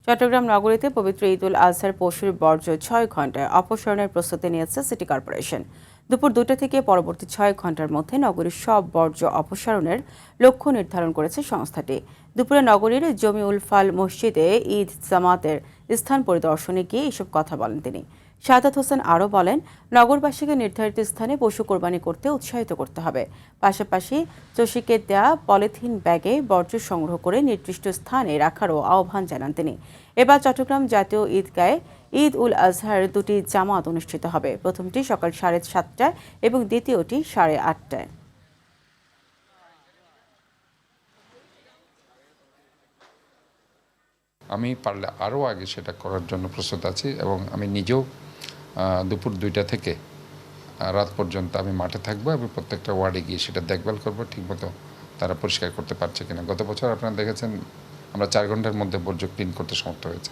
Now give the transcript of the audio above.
চট্টগ্রাম নগরীতে পবিত্র ঈদ উল আজহার পশুর বর্জ্য ৬ ঘণ্টায় অপসারণের প্রস্তুতি নিয়েছে সিটি কর্পোরেশন। দুপুর ২টা থেকে পরবর্তী ৬ ঘণ্টার মধ্যে নগরীর সব বর্জ্য অপসারণের লক্ষ্য নির্ধারণ করেছে সংস্থাটি। দুপুরে নগরীর জমিউল ফাল মসজিদে ঈদ জামাতের স্থান পরিদর্শনে গিয়ে এসব কথা বলেন তিনি। শাহাদাত হোসেন আরও বলেন, নগরবাসীকে নির্ধারিত স্থানে পশু কোরবানি করতে উৎসাহিত করতে হবে। পাশাপাশি চসিকে দেয়া পলিথিন ব্যাগে বর্জ্য সংগ্রহ করে নির্দিষ্ট স্থানে রাখারও আহ্বান জানান তিনি। এবার চট্টগ্রাম জাতীয় ঈদগাহে ঈদ উল আজহার দুটি জামাত অনুষ্ঠিত হবে। প্রথমটি সকাল 7:30টায় এবং দ্বিতীয়টি 8:30টায়। আমি পারলে আরও আগে সেটা করার জন্য প্রস্তুত আছি এবং আমি নিজেও দুপুর 2টা থেকে রাত পর্যন্ত আমি মাঠে থাকবো এবং প্রত্যেকটা ওয়ার্ডে গিয়ে সেটা দেখভাল করবো ঠিকমতো তারা পরিষ্কার করতে পারছে কিনা। গত বছর আপনারা দেখেছেন আমরা 4 ঘন্টার মধ্যে বর্জ্য ক্লিন করতে সমর্থ হয়েছে।